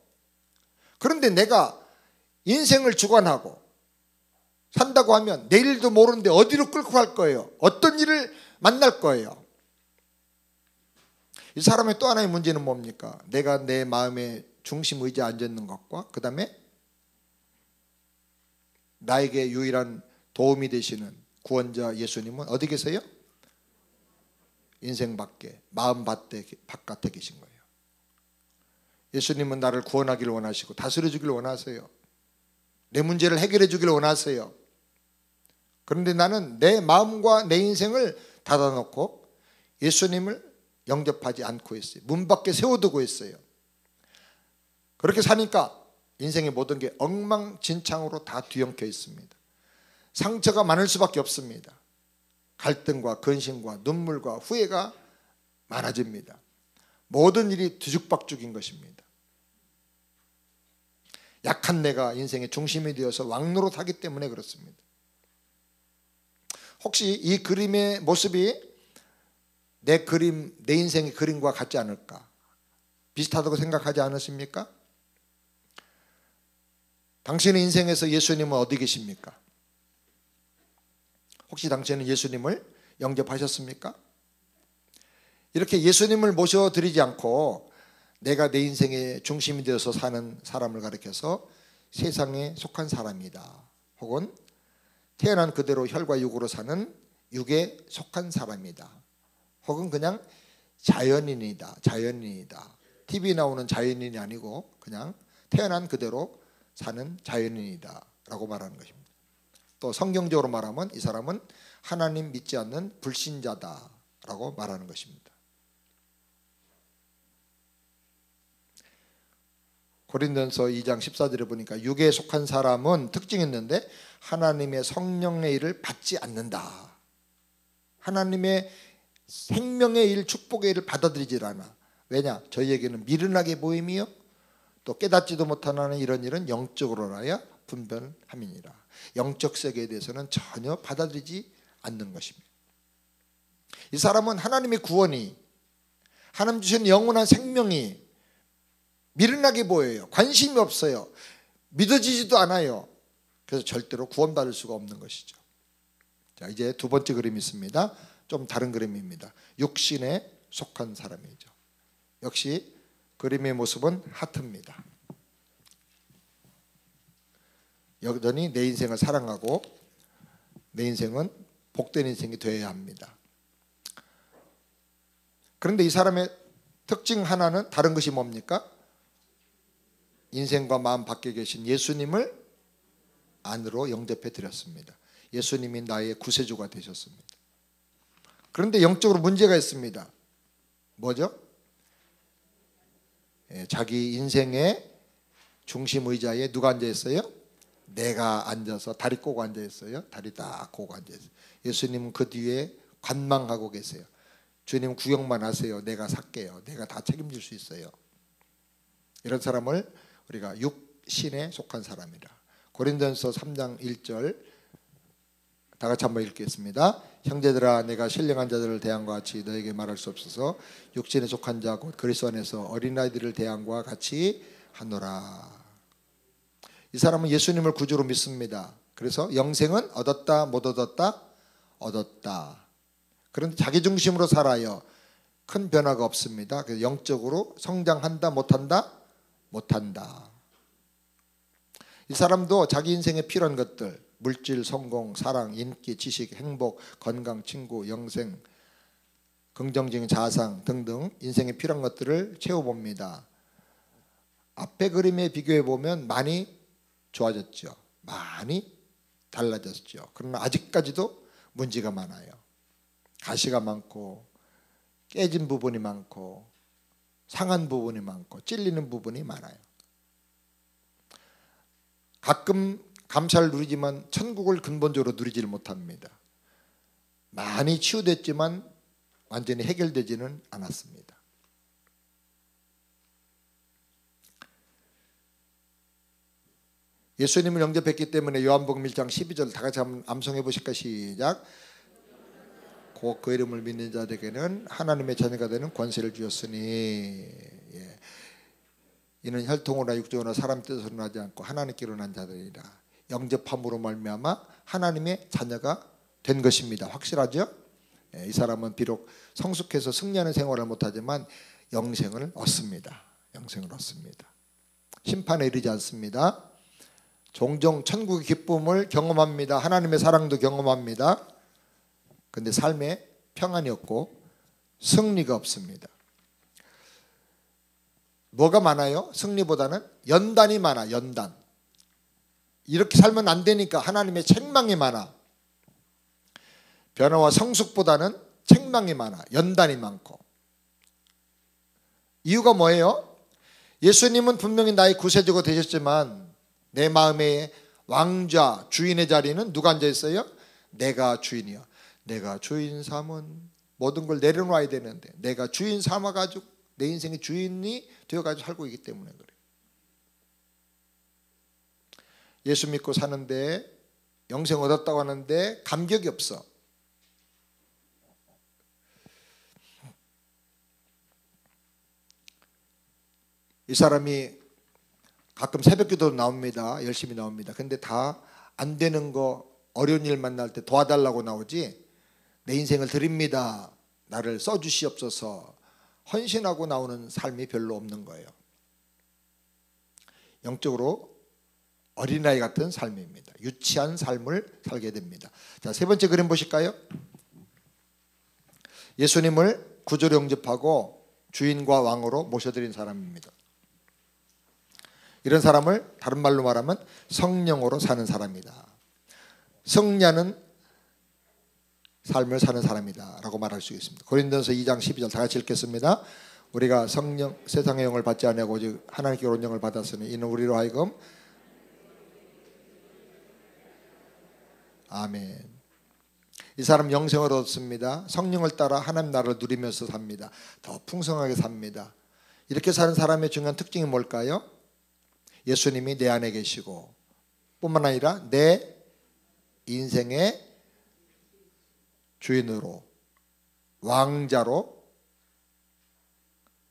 그런데 내가 인생을 주관하고 산다고 하면 내일도 모르는데 어디로 끌고 갈 거예요? 어떤 일을 만날 거예요? 이 사람의 또 하나의 문제는 뭡니까? 내가 내 마음의 중심 의자에 앉아있는 것과 그 다음에 나에게 유일한 도움이 되시는 구원자 예수님은 어디 계세요? 인생 밖에, 마음 바깥에 계신 거예요. 예수님은 나를 구원하기를 원하시고 다스려 주기를 원하세요. 내 문제를 해결해 주기를 원하세요. 그런데 나는 내 마음과 내 인생을 닫아놓고 예수님을 영접하지 않고 있어요. 문 밖에 세워두고 있어요. 그렇게 사니까 인생의 모든 게 엉망진창으로 다 뒤엉켜 있습니다. 상처가 많을 수밖에 없습니다. 갈등과 근심과 눈물과 후회가 많아집니다. 모든 일이 뒤죽박죽인 것입니다. 약한 내가 인생의 중심이 되어서 왕노릇하기 때문에 그렇습니다. 혹시 이 그림의 모습이 내 인생의 그림과 같지 않을까? 비슷하다고 생각하지 않으십니까? 당신의 인생에서 예수님은 어디 계십니까? 혹시 당신은 예수님을 영접하셨습니까? 이렇게 예수님을 모셔드리지 않고 내가 내 인생의 중심이 되어서 사는 사람을 가리켜서 세상에 속한 사람이다. 혹은 태어난 그대로 혈과 육으로 사는 육에 속한 사람이다. 혹은 그냥 자연인이다. TV에 나오는 자연인이 아니고 그냥 태어난 그대로 사는 자연인이다 라고 말하는 것입니다. 또 성경적으로 말하면 이 사람은 하나님 믿지 않는 불신자다 라고 말하는 것입니다. 고린도전서 2장 14절에 보니까 육에 속한 사람은 특징이 있는데 하나님의 성령의 일을 받지 않는다. 하나님의 생명의 일, 축복의 일을 받아들이질 않아. 왜냐? 저희에게는 미련하게 보임이요 또 깨닫지도 못하는 이런 일은 영적으로라야 분별함이니라. 영적 세계에 대해서는 전혀 받아들이지 않는 것입니다. 이 사람은 하나님의 구원이, 하나님 주신 영원한 생명이 미련하게 보여요. 관심이 없어요. 믿어지지도 않아요. 그래서 절대로 구원받을 수가 없는 것이죠. 자, 이제 두 번째 그림이 있습니다. 좀 다른 그림입니다. 육신에 속한 사람이죠. 역시 그림의 모습은 하트입니다. 여전히 내 인생을 사랑하고 내 인생은 복된 인생이 되어야 합니다. 그런데 이 사람의 특징 하나는 다른 것이 뭡니까? 인생과 마음 밖에 계신 예수님을 안으로 영접해 드렸습니다. 예수님이 나의 구세주가 되셨습니다. 그런데 영적으로 문제가 있습니다. 뭐죠? 자기 인생의 중심 의자에 누가 앉아 있어요? 내가 앉아서 다리 꼬고 앉아 있어요. 다리 딱 꼬고 앉아 있어요. 예수님은 그 뒤에 관망하고 계세요. 주님 구경만 하세요. 내가 살게요. 내가 다 책임질 수 있어요. 이런 사람을 우리가 육신에 속한 사람이라. 고린도전서 3장 1절 다 같이 한번 읽겠습니다. 형제들아 내가 신령한 자들을 대함과 같이 너에게 말할 수 없어서 육신에 속한 자 곧 그리스도 안에서 어린아이들을 대함과 같이 하노라. 이 사람은 예수님을 구주로 믿습니다. 그래서 영생은 얻었다 못 얻었다? 얻었다. 그런데 자기 중심으로 살아요. 큰 변화가 없습니다. 그래서 영적으로 성장한다 못한다? 못한다. 이 사람도 자기 인생에 필요한 것들, 물질, 성공, 사랑, 인기, 지식, 행복, 건강, 친구, 영생, 긍정적인 자상 등등 인생에 필요한 것들을 채워봅니다. 앞에 그림에 비교해 보면 많이 좋아졌죠. 많이 달라졌죠. 그러나 아직까지도 문제가 많아요. 가시가 많고 깨진 부분이 많고 상한 부분이 많고 찔리는 부분이 많아요. 가끔 감사를 누리지만 천국을 근본적으로 누리지를 못합니다. 많이 치유됐지만 완전히 해결되지는 않았습니다. 예수님을 영접했기 때문에 요한복음 1장 12절 다 같이 한번 암송해 보실까? 시작. 곧 그 이름을 믿는 자들에게는 하나님의 자녀가 되는 권세를 주었으니 이는 혈통으로나 육정으로나 사람 뜻으로 나지 않고 하나님께로 난 자들이라. 영접함으로 말미암아 하나님의 자녀가 된 것입니다. 확실하죠? 이 사람은 비록 성숙해서 승리하는 생활을 못하지만 영생을 얻습니다. 영생을 얻습니다. 심판에 이르지 않습니다. 종종 천국의 기쁨을 경험합니다. 하나님의 사랑도 경험합니다. 그런데 삶에 평안이 없고 승리가 없습니다. 뭐가 많아요? 승리보다는 연단이 많아. 연단. 이렇게 살면 안 되니까 하나님의 책망이 많아. 변화와 성숙보다는 책망이 많아. 연단이 많고. 이유가 뭐예요? 예수님은 분명히 나의 구세주가 되셨지만 내 마음의 왕좌 주인의 자리는 누가 앉아 있어요? 내가 주인이요. 내가 주인 삼은 모든 걸 내려놔야 되는데 내가 주인 삼아가지고 내 인생의 주인이 되어가지고 살고 있기 때문에 그래요. 예수 믿고 사는데 영생 얻었다고 하는데 감격이 없어. 이 사람이 가끔 새벽기도 나옵니다. 열심히 나옵니다. 근데 다 안 되는 거 어려운 일 만날 때 도와달라고 나오지 내 인생을 드립니다. 나를 써주시옵소서 헌신하고 나오는 삶이 별로 없는 거예요. 영적으로 어린아이 같은 삶입니다. 유치한 삶을 살게 됩니다. 자, 세 번째 그림 보실까요? 예수님을 구주로 영접하고 주인과 왕으로 모셔드린 사람입니다. 이런 사람을 다른 말로 말하면 성령으로 사는 사람이다. 승리하는 삶을 사는 사람이다 라고 말할 수 있습니다. 고린도전서 2장 12절 다 같이 읽겠습니다. 우리가 성령 세상의 영을 받지 아니하고 오직 하나님께 온 영을 받았으니 이는 우리로 하여금 아멘. 이 사람 영생을 얻습니다. 성령을 따라 하나님 나라를 누리면서 삽니다. 더 풍성하게 삽니다. 이렇게 사는 사람의 중요한 특징이 뭘까요? 예수님이 내 안에 계시고 뿐만 아니라 내 인생의 주인으로 왕자로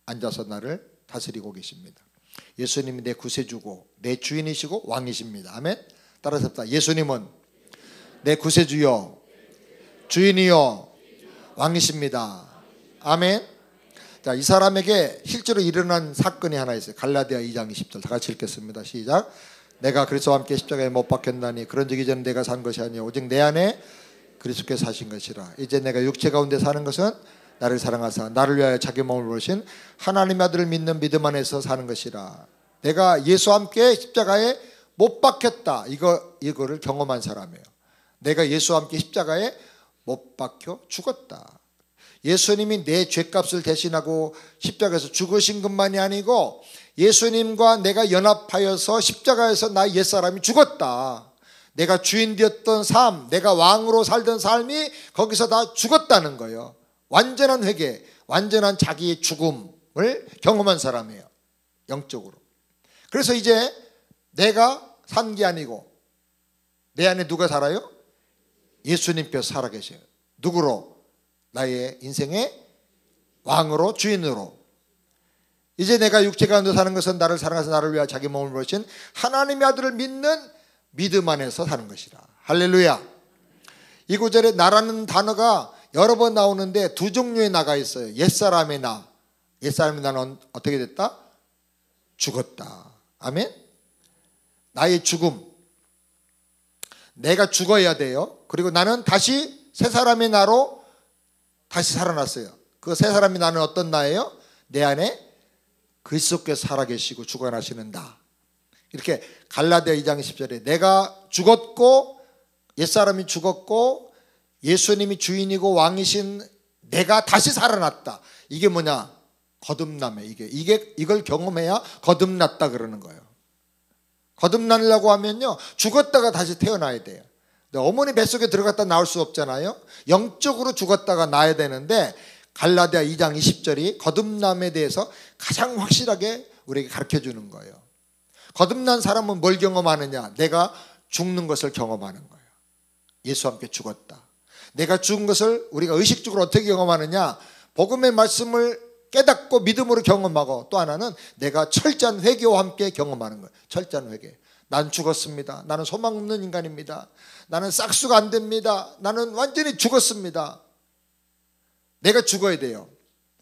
앉아서 나를 다스리고 계십니다. 예수님이 내 구세주고 내 주인이시고 왕이십니다. 아멘. 따라서 합시다. 예수님은 내 구세주요 주인이요 왕이십니다. 아멘. 자, 이 사람에게 실제로 일어난 사건이 하나 있어요. 갈라디아 2장 20절 다 같이 읽겠습니다. 시작. 내가 그리스도와 함께 십자가에 못 박혔나니 그런 적이 전에 내가 산 것이 아니요 오직 내 안에 그리스도께서 사신 것이라. 이제 내가 육체 가운데 사는 것은 나를 사랑하사 나를 위하여 자기 몸을 부으신 하나님의 아들을 믿는 믿음 안에서 사는 것이라. 내가 예수와 함께 십자가에 못 박혔다. 이거를 경험한 사람이에요. 내가 예수와 함께 십자가에 못 박혀 죽었다. 예수님이 내 죄값을 대신하고 십자가에서 죽으신 것만이 아니고 예수님과 내가 연합하여서 십자가에서 나의 옛사람이 죽었다. 내가 주인 되었던 삶, 내가 왕으로 살던 삶이 거기서 다 죽었다는 거예요. 완전한 회개, 완전한 자기의 죽음을 경험한 사람이에요. 영적으로. 그래서 이제 내가 산 게 아니고 내 안에 누가 살아요? 예수님께서 살아계셔요. 누구로? 나의 인생의 왕으로, 주인으로. 이제 내가 육체 가운데 사는 것은 나를 사랑하사 나를 위하여 자기 몸을 버리신 하나님의 아들을 믿는 믿음 안에서 사는 것이라. 할렐루야. 이 구절에 나라는 단어가 여러 번 나오는데 두 종류의 나가 있어요. 옛사람의 나. 옛사람의 나는 어떻게 됐다? 죽었다. 아멘. 나의 죽음. 내가 죽어야 돼요. 그리고 나는 다시 새 사람의 나로 다시 살아났어요. 그 새 사람의 나는 어떤 나예요? 내 안에 그리스도께서 살아계시고 주관하시는 나. 이렇게 갈라디아 2장 10절에 내가 죽었고 옛사람이 죽었고 예수님이 주인이고 왕이신 내가 다시 살아났다. 이게 뭐냐? 거듭남에 이걸 경험해야 거듭났다 그러는 거예요. 거듭나려고 하면요, 죽었다가 다시 태어나야 돼요. 어머니 뱃속에 들어갔다 나올 수 없잖아요. 영적으로 죽었다가 나야 되는데 갈라디아 2장 20절이 거듭남에 대해서 가장 확실하게 우리에게 가르쳐주는 거예요. 거듭난 사람은 뭘 경험하느냐? 내가 죽는 것을 경험하는 거예요. 예수와 함께 죽었다. 내가 죽은 것을 우리가 의식적으로 어떻게 경험하느냐? 복음의 말씀을 깨닫고 믿음으로 경험하고, 또 하나는 내가 철저한 회개와 함께 경험하는 거예요. 철저한 회개. 난 죽었습니다. 나는 소망 없는 인간입니다. 나는 싹수가 안 됩니다. 나는 완전히 죽었습니다. 내가 죽어야 돼요.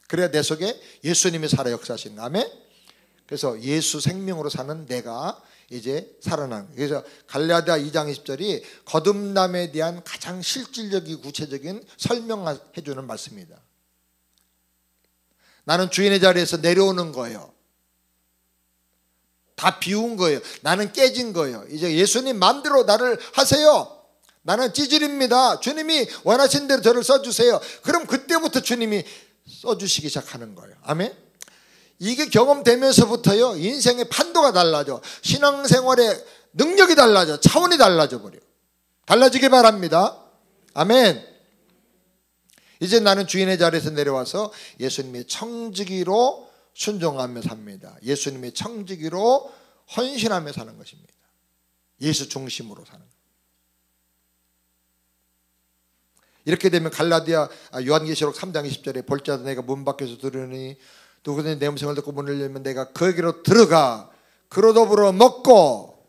그래야 내 속에 예수님이 살아 역사하시는 거예요. 아멘. 그래서 예수 생명으로 사는 내가 이제 살아나는 거예요. 그래서 갈라디아 2장 20절이 거듭남에 대한 가장 실질적이고 구체적인 설명해 주는 말씀입니다. 나는 주인의 자리에서 내려오는 거예요. 다 비운 거예요. 나는 깨진 거예요. 이제 예수님 마음대로 나를 하세요. 나는 찌질입니다. 주님이 원하신 대로 저를 써주세요. 그럼 그때부터 주님이 써주시기 시작하는 거예요. 아멘. 이게 경험되면서부터요, 인생의 판도가 달라져. 신앙생활의 능력이 달라져. 차원이 달라져 버려. 달라지길 바랍니다. 아멘. 이제 나는 주인의 자리에서 내려와서 예수님의 청지기로 순종하며 삽니다. 예수님의 청지기로 헌신하며 사는 것입니다. 예수 중심으로 사는 것. 이렇게 되면 갈라디아 요한계시록 3장 20절에 볼지라도 내가 문 밖에서 들으니 누구든지 내 음성을 듣고 문을 열면 내가 그에게로 들어가 그로 더불어 먹고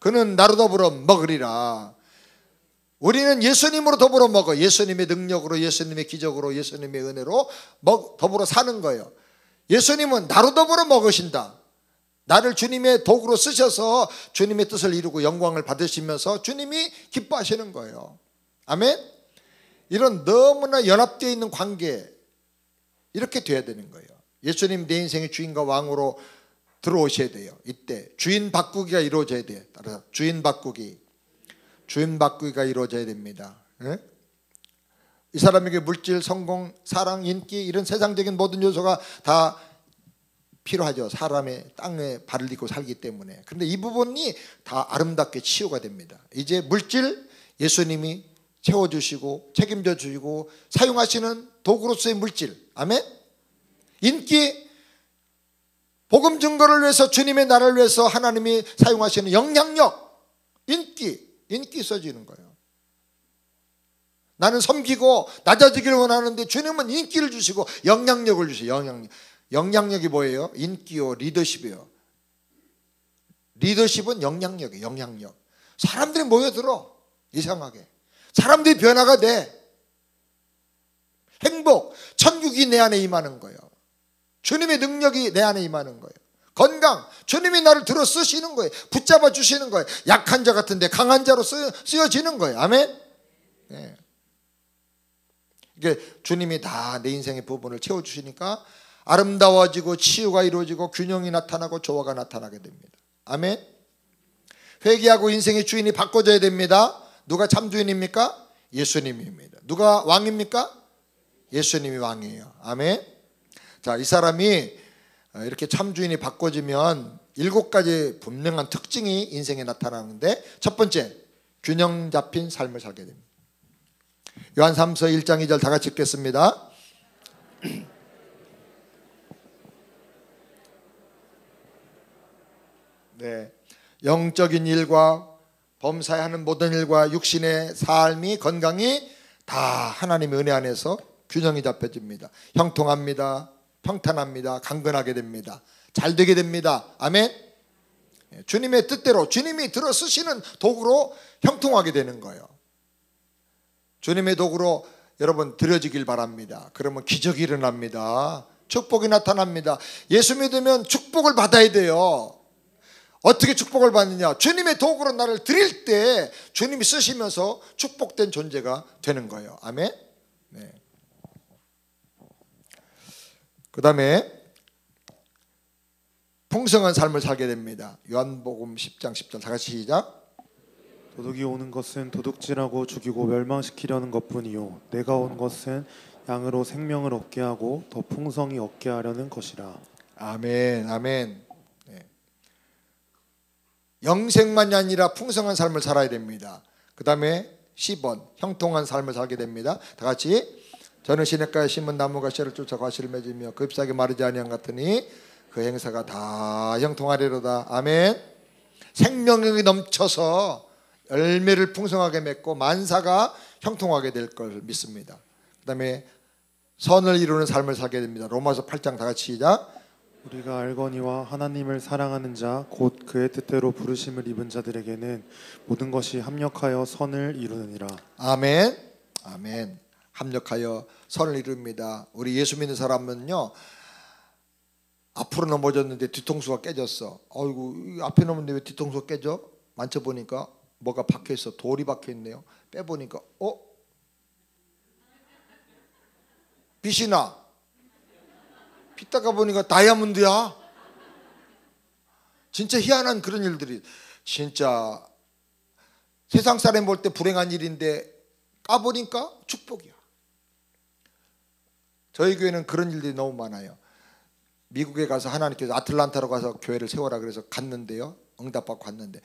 그는 나로 더불어 먹으리라. 우리는 예수님으로 더불어 먹어. 예수님의 능력으로, 예수님의 기적으로, 예수님의 은혜로 더불어 사는 거예요. 예수님은 나로 더불어 먹으신다. 나를 주님의 도구로 쓰셔서 주님의 뜻을 이루고 영광을 받으시면서 주님이 기뻐하시는 거예요. 아멘. 이런 너무나 연합되어 있는 관계, 이렇게 돼야 되는 거예요. 예수님 내 인생의 주인과 왕으로 들어오셔야 돼요. 이때 주인 바꾸기가 이루어져야 돼요. 따라서 주인 바꾸기가 이루어져야 됩니다. 네? 이 사람에게 물질, 성공, 사랑, 인기, 이런 세상적인 모든 요소가 다 필요하죠. 사람의 땅에 발을 딛고 살기 때문에. 그런데 이 부분이 다 아름답게 치유가 됩니다. 이제 물질, 예수님이 채워주시고 책임져 주시고 사용하시는 도구로서의 물질. 아멘. 인기, 복음 증거를 위해서, 주님의 나라를 위해서 하나님이 사용하시는 영향력, 인기 써지는 거예요. 나는 섬기고 낮아지기를 원하는데 주님은 인기를 주시고 영향력을 주세요. 영향력이 뭐예요? 인기요, 리더십이요. 리더십은 영향력이에요. 영향력. 사람들이 모여들어. 이상하게 사람들이 변화가 돼. 행복, 천국이 내 안에 임하는 거예요. 주님의 능력이 내 안에 임하는 거예요. 건강, 주님이 나를 들어 쓰시는 거예요. 붙잡아 주시는 거예요. 약한 자 같은데 강한 자로 쓰여지는 거예요. 아멘. 네. 이게 주님이 다 내 인생의 부분을 채워주시니까 아름다워지고 치유가 이루어지고 균형이 나타나고 조화가 나타나게 됩니다. 아멘. 회개하고 인생의 주인이 바꿔져야 됩니다. 누가 참 주인입니까? 예수님입니다. 누가 왕입니까? 예수님이 왕이에요. 아멘. 자, 이 사람이 이렇게 참 주인이 바꿔지면 7가지 분명한 특징이 인생에 나타나는데, 첫 번째, 균형 잡힌 삶을 살게 됩니다. 요한 3서 1장 2절 다 같이 읽겠습니다. 네, 영적인 일과 범사에 하는 모든 일과 육신의 삶이 건강이 다 하나님의 은혜 안에서 균형이 잡혀집니다. 형통합니다. 평탄합니다. 강건하게 됩니다. 잘 되게 됩니다. 아멘. 주님의 뜻대로 주님이 들어 쓰시는 도구로 형통하게 되는 거예요. 주님의 도구로 여러분 드려지길 바랍니다. 그러면 기적이 일어납니다. 축복이 나타납니다. 예수 믿으면 축복을 받아야 돼요. 어떻게 축복을 받느냐? 주님의 도구로 나를 드릴 때 주님이 쓰시면서 축복된 존재가 되는 거예요. 아멘. 네. 그 다음에 풍성한 삶을 살게 됩니다. 요한복음 10장 10절 다 같이 시작. 도둑이 오는 것은 도둑질하고 죽이고 멸망시키려는 것뿐이요 내가 온 것은 양으로 생명을 얻게 하고 더 풍성히 얻게 하려는 것이라. 아멘. 아멘. 네. 영생만이 아니라 풍성한 삶을 살아야 됩니다. 그 다음에 10번 형통한 삶을 살게 됩니다. 다 같이. 저는 시냇가에 심은 나무가 씨를 쫓아 과실을 맺으며 그 잎사귀 마르지 아니한 같으니 그 행사가 다 형통하리로다. 아멘. 생명력이 넘쳐서 열매를 풍성하게 맺고 만사가 형통하게 될 걸 믿습니다. 그 다음에 선을 이루는 삶을 살게 됩니다. 로마서 8장 다 같이 시작. 우리가 알거니와 하나님을 사랑하는 자 곧 그의 뜻대로 부르심을 입은 자들에게는 모든 것이 합력하여 선을 이루느니라. 아멘. 아멘. 합력하여 선을 이룹니다. 우리 예수 믿는 사람은요, 앞으로 넘어졌는데 뒤통수가 깨졌어. 어이구, 앞에 넘었는데 왜 뒤통수가 깨져? 만져보니까 뭐가 박혀있어. 돌이 박혀있네요. 빼보니까 빛이 나. 빛 닦아 보니까 다이아몬드야. 진짜 희한한 그런 일들이, 진짜 세상 사람 볼 때 불행한 일인데 까보니까 축복이야. 저희 교회는 그런 일들이 너무 많아요. 미국에 가서 하나님께서 아틀란타로 가서 교회를 세워라 그래서 갔는데요, 응답받고 갔는데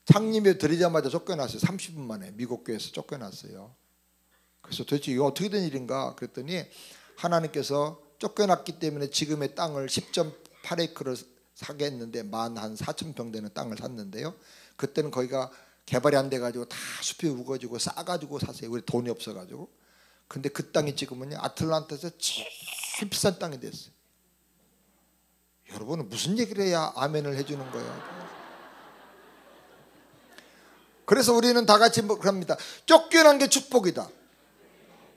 창립에 드리자마자 쫓겨났어요. 30분 만에 미국 교회에서 쫓겨났어요. 그래서 도대체 이거 어떻게 된 일인가 그랬더니 하나님께서 쫓겨났기 때문에 지금의 땅을 10.8에이크를 사게 했는데 14,000평 되는 땅을 샀는데요, 그때는 거기가 개발이 안 돼가지고 다 숲이 우거지고 싸가지고 사세요. 우리 돈이 없어가지고. 근데 그 땅이 지금은 아틀란타에서 제일 비싼 땅이 됐어요. 여러분은 무슨 얘기를 해야 아멘을 해주는 거예요? 그래서 우리는 다 같이 합니다. 쫓겨난 게 축복이다.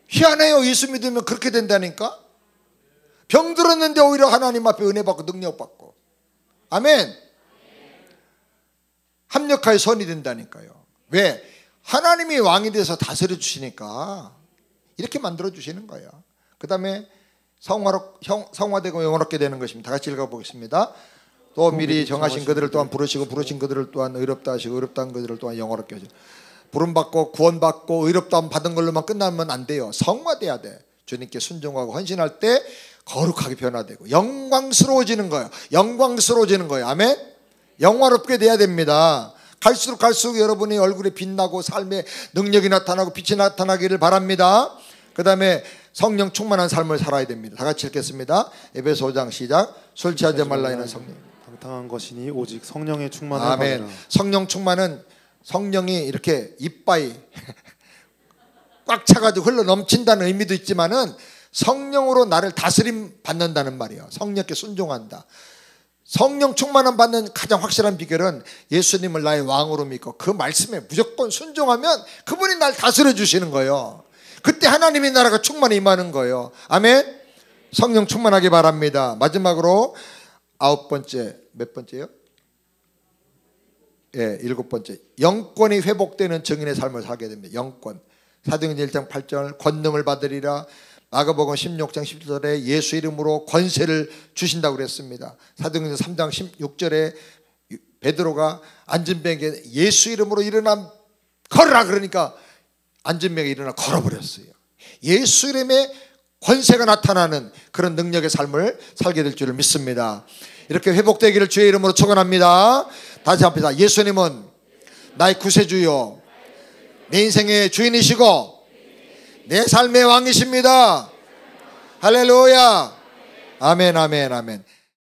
희한해요. 예수 믿으면 그렇게 된다니까. 병들었는데 오히려 하나님 앞에 은혜 받고 능력 받고. 아멘. 합력하여 선이 된다니까요. 왜? 하나님이 왕이 돼서 다스려 주시니까 이렇게 만들어 주시는 거예요. 그 다음에 성화되고 영원롭게 되는 것입니다. 다 같이 읽어보겠습니다. 또 미리 정하신 그들을 또한 부르시고 부르신 그들을 또한 의롭다 하시고 의롭다 한 그들을 또한 영원롭게 하시고. 부름받고 구원받고 의롭다함 받은 걸로만 끝나면 안 돼요. 성화돼야 돼. 주님께 순종하고 헌신할 때 거룩하게 변화되고 영광스러워지는 거예요. 영광스러워지는 거예요. 아멘. 영화롭게 돼야 됩니다. 갈수록 여러분의 얼굴에 빛나고 삶의 능력이 나타나고 빛이 나타나기를 바랍니다. 그 다음에 성령 충만한 삶을 살아야 됩니다. 다 같이 읽겠습니다. 에베소 5장 시작. 술 취하지 말라 이는 성령 당당한 것이니 오직 성령의 충만을 아멘. 받으라. 성령 충만은 성령이 이렇게 이빠이 꽉 차가지고 흘러 넘친다는 의미도 있지만은 성령으로 나를 다스림 받는다는 말이에요. 성령께 순종한다. 성령 충만함 받는 가장 확실한 비결은 예수님을 나의 왕으로 믿고 그 말씀에 무조건 순종하면 그분이 날 다스려 주시는 거예요. 그때 하나님의 나라가 충만히 임하는 거예요. 아멘. 성령 충만하게 바랍니다. 마지막으로 9번째, 몇 번째요? 예, 7번째. 영권이 회복되는 증인의 삶을 살게 됩니다. 영권. 사도행전 1장 8절 권능을 받으리라. 마가복음 16장 17절에 예수 이름으로 권세를 주신다고 그랬습니다. 사도행전 3장 16절에 베드로가 안진뱅에게 예수 이름으로 일어나 걸으라 그러니까 안진뱅이 일어나 걸어버렸어요. 예수 이름의 권세가 나타나는 그런 능력의 삶을 살게 될 줄을 믿습니다. 이렇게 회복되기를 주의 이름으로 축원합니다. 다시 합니다. 예수님은 나의 구세주요, 내 인생의 주인이시고 내 삶의 왕이십니다. 할렐루야. 아멘, 아멘, 아멘.